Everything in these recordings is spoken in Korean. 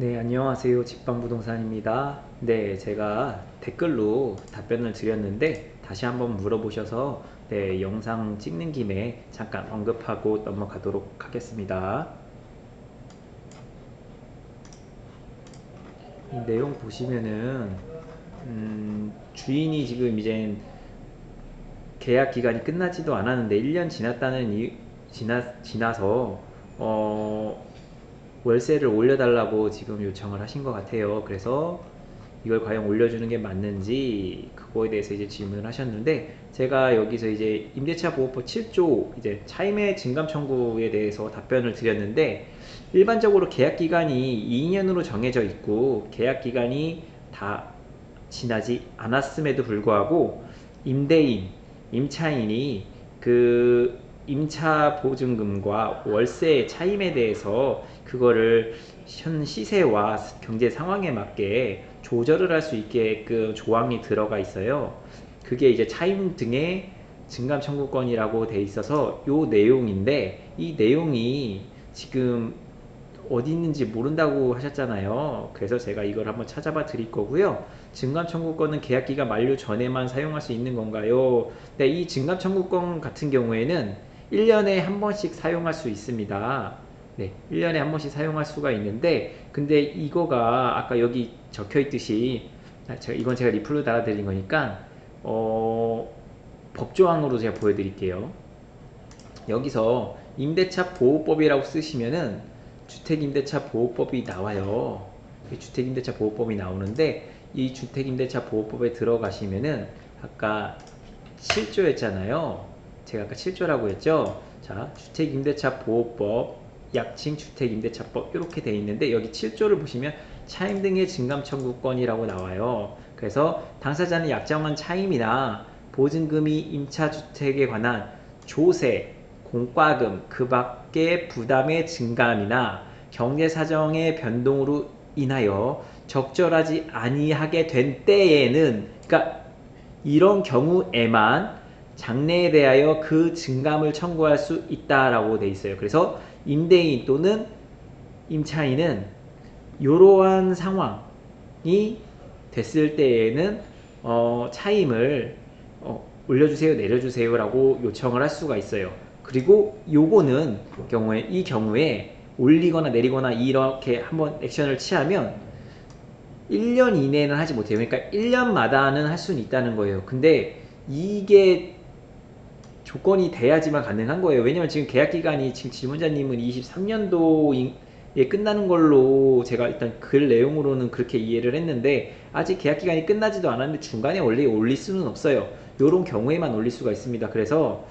네, 안녕하세요. 직방부동산입니다. 네, 제가 댓글로 답변을 드렸는데 다시 한번 물어보셔서 네, 영상 찍는 김에 잠깐 언급하고 넘어가도록 하겠습니다. 이 내용 보시면은 주인이 지금 이제 계약 기간이 끝나지도 않았는데 1년 지나서 월세를 올려달라고 지금 요청을 하신 것 같아요. 그래서 이걸 과연 올려주는 게 맞는지 그거에 대해서 이제 질문을 하셨는데, 제가 여기서 이제 임대차 보호법 7조 이제 차임의 증감 청구에 대해서 답변을 드렸는데, 일반적으로 계약 기간이 2년으로 정해져 있고 계약 기간이 다 지나지 않았음에도 불구하고 임대인, 임차인이 그 임차 보증금과 월세 차임에 대해서 그거를 현 시세와 경제 상황에 맞게 조절을 할 수 있게끔 조항이 들어가 있어요. 그게 이제 차임 등의 증감 청구권이라고 돼 있어서 요 내용인데, 이 내용이 지금 어디 있는지 모른다고 하셨잖아요. 그래서 제가 이걸 한번 찾아봐 드릴 거고요. 증감 청구권은 계약 기간 만료 전에만 사용할 수 있는 건가요? 네, 이 증감 청구권 같은 경우에는 1년에 한 번씩 사용할 수 있습니다. 네, 1년에 한 번씩 사용할 수가 있는데, 근데 이거가 아까 여기 적혀 있듯이, 이건 제가 리플로 달아드린 거니까 법조항으로 제가 보여드릴게요. 여기서 임대차 보호법이라고 쓰시면은 주택임대차 보호법이 나와요. 주택임대차 보호법이 나오는데, 이 주택임대차 보호법에 들어가시면은 아까 7조였잖아요. 제가 아까 7조라고 했죠. 자, 주택임대차 보호법, 약칭 주택임대차법 이렇게 돼 있는데, 여기 7조를 보시면 차임 등의 증감 청구권이라고 나와요. 그래서 당사자는 약정한 차임이나 보증금이 임차주택에 관한 조세, 공과금, 그 밖의 부담의 증감이나 경제사정의 변동으로 인하여 적절하지 아니하게 된 때에는, 그러니까 이런 경우에만 장래에 대하여 그 증감을 청구할 수 있다라고 돼 있어요. 그래서 임대인 또는 임차인은 이러한 상황이 됐을 때에는 차임을 올려주세요, 내려주세요 라고 요청을 할 수가 있어요. 그리고 요거는 이 경우에 올리거나 내리거나 이렇게 한번 액션을 취하면 1년 이내는 하지 못해요. 그러니까 1년마다는 할 수는 있다는 거예요. 근데 이게 조건이 돼야지만 가능한 거예요. 왜냐면 지금 계약 기간이, 지금 질문자님은 23년도에 끝나는 걸로 제가 일단 글 내용으로는 그렇게 이해를 했는데, 아직 계약 기간이 끝나지도 않았는데 중간에 원래 올릴 수는 없어요. 요런 경우에만 올릴 수가 있습니다. 그래서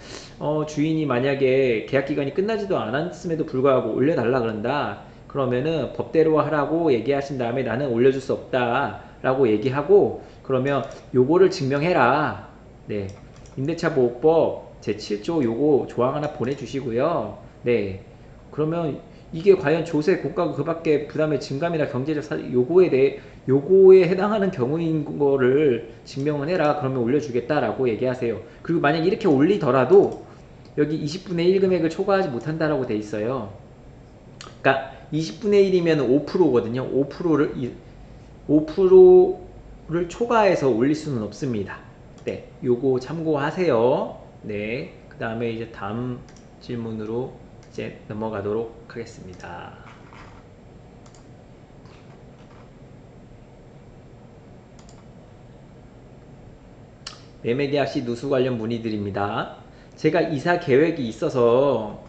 주인이 만약에 계약 기간이 끝나지도 않았음에도 불구하고 올려달라 그런다, 그러면은 법대로 하라고 얘기하신 다음에 나는 올려줄 수 없다 라고 얘기하고, 그러면 요거를 증명해라. 네, 임대차 보호법 제7조 요거 조항 하나 보내주시고요. 네, 그러면 이게 과연 조세, 공과 그 밖에 부담의 증감이나 경제적 요거에 해당하는 경우인 거를 증명을 해라. 그러면 올려주겠다라고 얘기하세요. 그리고 만약 이렇게 올리더라도 여기 20분의 1 금액을 초과하지 못한다라고 돼 있어요. 그러니까 20분의 1이면 5%거든요. 5%를 초과해서 올릴 수는 없습니다. 네, 요거 참고하세요. 네, 그 다음에 이제 다음 질문으로 이제 넘어가도록 하겠습니다. 매매계약 시 누수 관련 문의드립니다. 제가 이사 계획이 있어서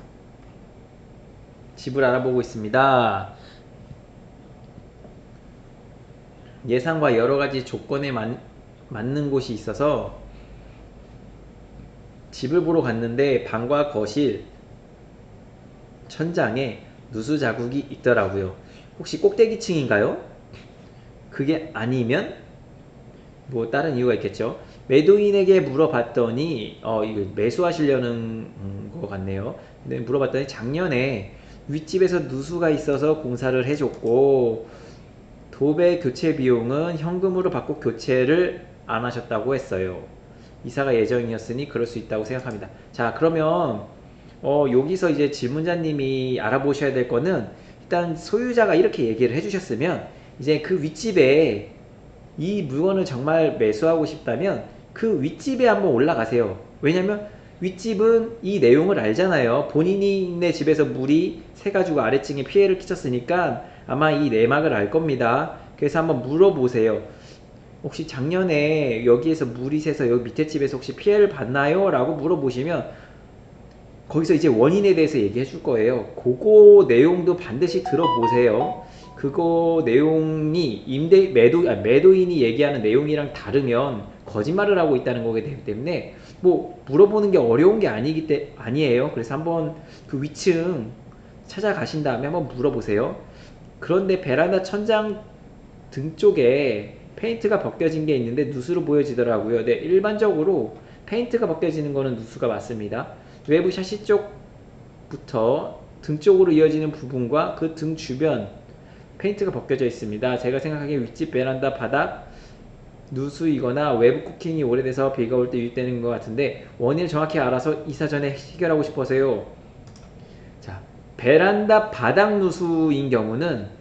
집을 알아보고 있습니다. 예상과 여러가지 조건에 맞는 곳이 있어서 집을 보러 갔는데 방과 거실, 천장에 누수 자국이 있더라고요. 혹시 꼭대기층인가요? 그게 아니면 뭐 다른 이유가 있겠죠. 매도인에게 물어봤더니 이거 매수하시려는 것 같네요. 근데 물어봤더니 작년에 윗집에서 누수가 있어서 공사를 해줬고 도배 교체 비용은 현금으로 받고 교체를 안 하셨다고 했어요. 이사가 예정이었으니 그럴 수 있다고 생각합니다. 자, 그러면 여기서 이제 질문자님이 알아보셔야 될 거는, 일단 소유자가 이렇게 얘기를 해주셨으면 이제 그 윗집에 이 물건을 정말 매수하고 싶다면 그 윗집에 한번 올라가세요. 왜냐면 윗집은 이 내용을 알잖아요. 본인의 집에서 물이 새가지고 아래층에 피해를 끼쳤으니까 아마 이 내막을 알 겁니다. 그래서 한번 물어보세요. 혹시 작년에 여기에서 물이 새서 여기 밑에 집에서 혹시 피해를 봤나요? 라고 물어보시면 거기서 이제 원인에 대해서 얘기해 줄 거예요. 그거 내용도 반드시 들어보세요. 그거 내용이 매도인이 얘기하는 내용이랑 다르면 거짓말을 하고 있다는 거기 때문에 뭐 물어보는 게 어려운 게 아니에요. 그래서 한번 그 위층 찾아가신 다음에 한번 물어보세요. 그런데 베란다 천장 등 쪽에 페인트가 벗겨진 게 있는데 누수로 보여지더라고요. 네, 일반적으로 페인트가 벗겨지는 거는 누수가 맞습니다. 외부 샤시 쪽부터 등 쪽으로 이어지는 부분과 그 등 주변 페인트가 벗겨져 있습니다. 제가 생각하기에 윗집 베란다 바닥 누수이거나 외부 코팅이 오래돼서 비가 올 때 유입되는 것 같은데 원인을 정확히 알아서 이사 전에 해결하고 싶어서요. 자, 베란다 바닥 누수인 경우는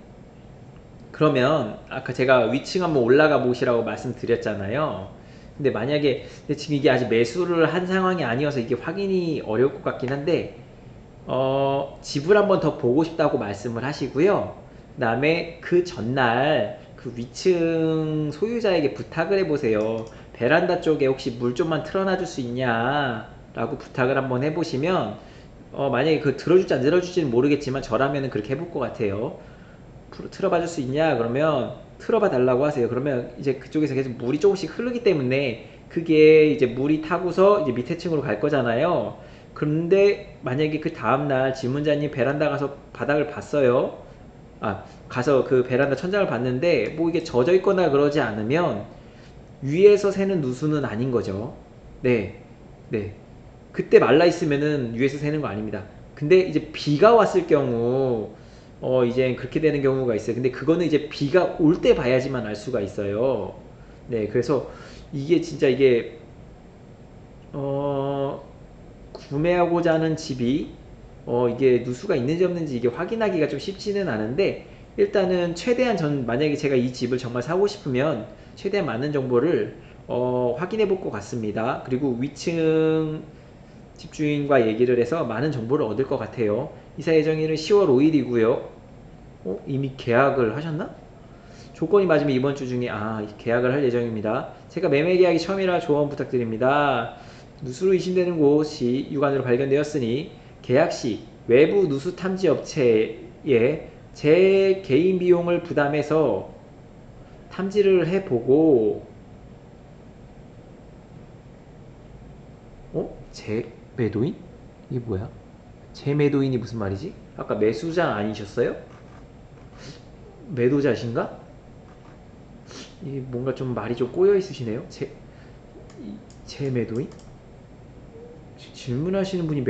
그러면 아까 제가 위층 한번 올라가 보시라고 말씀드렸잖아요. 근데 만약에 지금 이게 아직 매수를 한 상황이 아니어서 이게 확인이 어려울 것 같긴 한데 집을 한번 더 보고 싶다고 말씀을 하시고요. 그 다음에 그 전날 그 위층 소유자에게 부탁을 해보세요. 베란다 쪽에 혹시 물 좀만 틀어놔 줄 수 있냐 라고 부탁을 한번 해보시면 만약에 그 들어줄지 안 들어줄지는 모르겠지만 저라면 그렇게 해볼 것 같아요. 틀어봐 줄 수 있냐 그러면 틀어봐 달라고 하세요. 그러면 이제 그쪽에서 계속 물이 조금씩 흐르기 때문에 그게 이제 물이 타고서 이제 밑에 층으로 갈 거잖아요. 그런데 만약에 그 다음날 질문자님 베란다 가서 바닥을 봤어요. 가서 그 베란다 천장을 봤는데 뭐 이게 젖어 있거나 그러지 않으면 위에서 새는 누수는 아닌 거죠. 네, 네. 그때 말라 있으면은 위에서 새는 거 아닙니다. 근데 이제 비가 왔을 경우 이제 그렇게 되는 경우가 있어요. 근데 그거는 이제 비가 올 때 봐야지만 알 수가 있어요. 네, 그래서 이게 진짜 이게 구매하고자 하는 집이 이게 누수가 있는지 없는지 이게 확인하기가 좀 쉽지는 않은데 일단은 최대한 만약에 제가 이 집을 정말 사고 싶으면 최대한 많은 정보를 확인해 볼 것 같습니다. 그리고 위층 집주인과 얘기를 해서 많은 정보를 얻을 것 같아요. 이사 예정일은 10월 5일이고요. 이미 계약을 하셨나? 조건이 맞으면 이번 주 중에 계약을 할 예정입니다. 제가 매매 계약이 처음이라 조언 부탁드립니다. 누수로 의심되는 곳이 육안으로 발견되었으니 계약 시 외부 누수 탐지 업체에 제 개인 비용을 부담해서 탐지를 해보고 재매도인? 이게 뭐야? 재매도인이 무슨 말이지? 아까 매수자 아니셨어요? 매도자신가? 이게 뭔가 좀 말이 좀 꼬여 있으시네요. 재매도인? 질문하시는 분이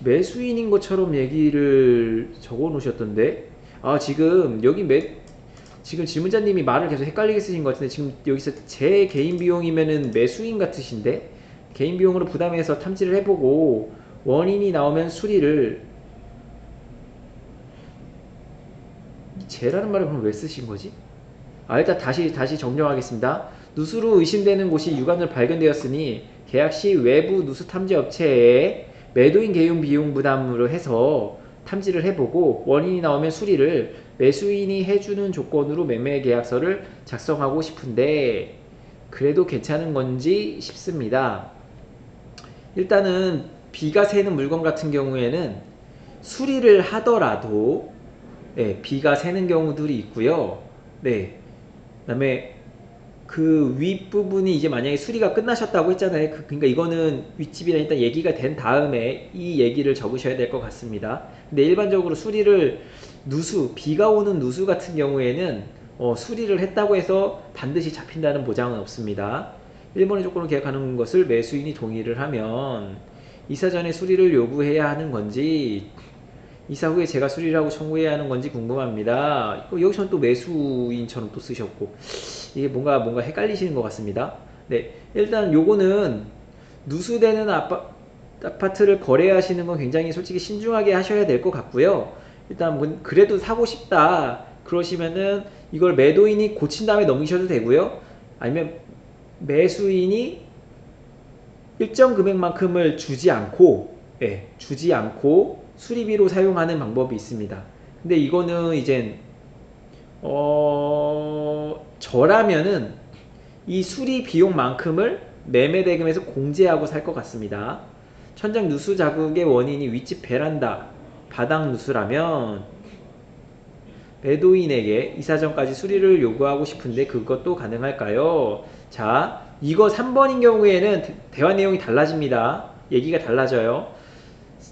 매수인인 것처럼 얘기를 적어 놓으셨던데 지금 여기 지금 질문자님이 말을 계속 헷갈리게 쓰신 것 같은데 지금 여기서 제 개인 비용이면은 매수인 같으신데 개인 비용으로 부담해서 탐지를 해보고 원인이 나오면 수리를 제라는 말을 그럼 왜 쓰신 거지? 일단 다시 정정하겠습니다. 누수로 의심되는 곳이 육안으로 발견되었으니 계약 시 외부 누수 탐지 업체에 매도인 개인 비용 부담으로 해서 탐지를 해보고 원인이 나오면 수리를 매수인이 해주는 조건으로 매매 계약서를 작성하고 싶은데 그래도 괜찮은 건지 싶습니다. 일단은 비가 새는 물건 같은 경우에는 수리를 하더라도 비가 새는 경우들이 있고요. 네. 그다음에 그 윗부분이 이제 만약에 수리가 끝나셨다고 했잖아요. 그러니까 이거는 윗집이랑 일단 얘기가 된 다음에 이 얘기를 적으셔야 될 것 같습니다. 근데 일반적으로 비가 오는 누수 같은 경우에는 수리를 했다고 해서 반드시 잡힌다는 보장은 없습니다. 1번의 조건을 계약하는 것을 매수인이 동의를 하면 이사 전에 수리를 요구해야 하는 건지 이사 후에 제가 수리를 하고 청구해야 하는 건지 궁금합니다. 여기서는 또 매수인처럼 또 쓰셨고 이게 뭔가 헷갈리시는 것 같습니다. 네, 일단 요거는 누수되는 아파트를 거래하시는 건 굉장히 솔직히 신중하게 하셔야 될 것 같고요. 일단 그래도 사고 싶다 그러시면은 이걸 매도인이 고친 다음에 넘기셔도 되고요. 아니면 매수인이 일정 금액만큼을 주지 않고 수리비로 사용하는 방법이 있습니다. 근데 이거는 이젠 저라면은 이 수리 비용만큼을 매매 대금에서 공제하고 살 것 같습니다. 천장 누수 자국의 원인이 윗집 베란다 바닥 누수라면 매도인에게 이사 전까지 수리를 요구하고 싶은데 그것도 가능할까요? 자, 이거 3번인 경우에는 대화 내용이 달라집니다. 얘기가 달라져요.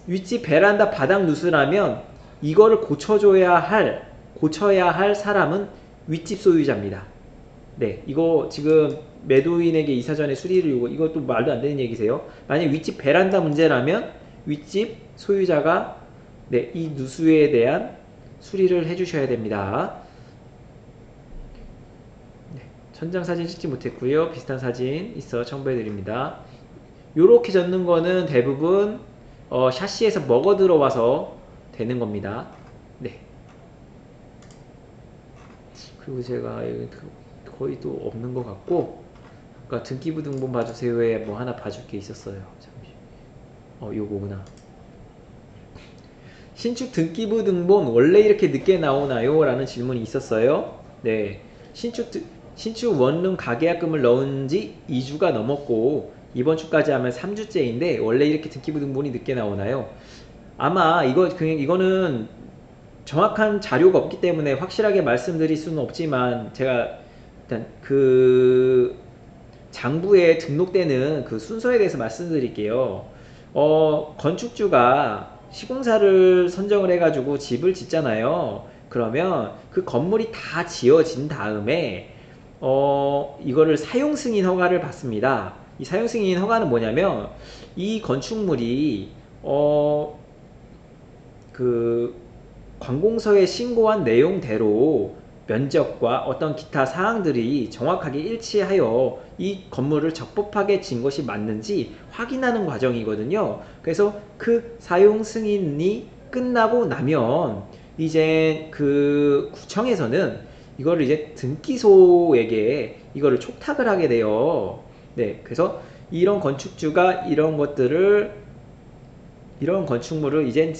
윗집 베란다 바닥 누수라면 이거를 고쳐야 할 사람은 윗집 소유자입니다. 네, 이거 지금 매도인에게 이사 전에 수리를 요구, 이것도 말도 안 되는 얘기세요. 만약 윗집 베란다 문제라면 윗집 소유자가 네, 이 누수에 대한 수리를 해주셔야 됩니다. 네, 천장 사진 찍지 못했고요. 비슷한 사진 있어 첨부해드립니다. 요렇게 젓는 거는 대부분 샤시에서 먹어 들어와서 되는 겁니다. 네. 그리고 제가 거의 또 없는 것 같고, 아까 등기부 등본 봐주세요에 뭐 하나 봐줄 게 있었어요. 잠시. 요거구나. 신축 등기부 등본 원래 이렇게 늦게 나오나요? 라는 질문이 있었어요. 네. 신축 원룸 가계약금을 넣은 지 2주가 넘었고, 이번 주까지 하면 3주째인데, 원래 이렇게 등기부 등본이 늦게 나오나요? 아마 이거는 정확한 자료가 없기 때문에 확실하게 말씀드릴 수는 없지만, 제가 일단 장부에 등록되는 그 순서에 대해서 말씀드릴게요. 건축주가 시공사를 선정을 해가지고 집을 짓잖아요. 그러면 그 건물이 다 지어진 다음에 이거를 사용 승인 허가를 받습니다. 이 사용 승인 허가는 뭐냐면 이 건축물이 그 관공서에 신고한 내용대로 면적과 어떤 기타 사항들이 정확하게 일치하여 이 건물을 적법하게 진 것이 맞는지 확인하는 과정이거든요. 그래서 그 사용 승인이 끝나고 나면 이제 그 구청에서는 이거를 이제 등기소에게 이거를 촉탁을 하게 돼요. 네, 그래서 이런 건축주가 이런 건축물을 이젠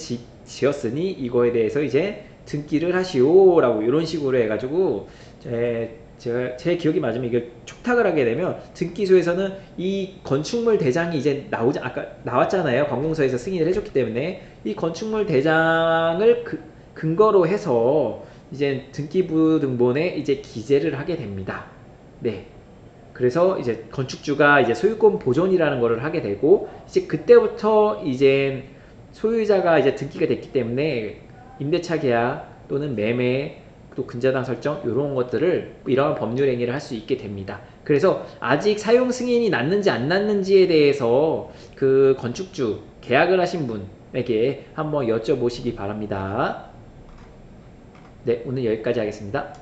지었으니 이거에 대해서 이제 등기를 하시오 라고 이런 식으로 해가지고 제 기억이 맞으면 이걸 촉탁을 하게 되면 등기소에서는 이 건축물 대장이 이제 아까 나왔잖아요. 관공서에서 승인을 해줬기 때문에 이 건축물 대장을 근거로 해서 이제 등기부 등본에 이제 기재를 하게 됩니다. 네. 그래서 이제 건축주가 이제 소유권 보존이라는 거를 하게 되고 이제 그때부터 이제 소유자가 이제 등기가 됐기 때문에 임대차 계약 또는 매매 또 근저당 설정 이런 것들을 이러한 법률 행위를 할 수 있게 됩니다. 그래서 아직 사용 승인이 났는지 안 났는지에 대해서 그 건축주 계약을 하신 분에게 한번 여쭤보시기 바랍니다. 네, 오늘 여기까지 하겠습니다.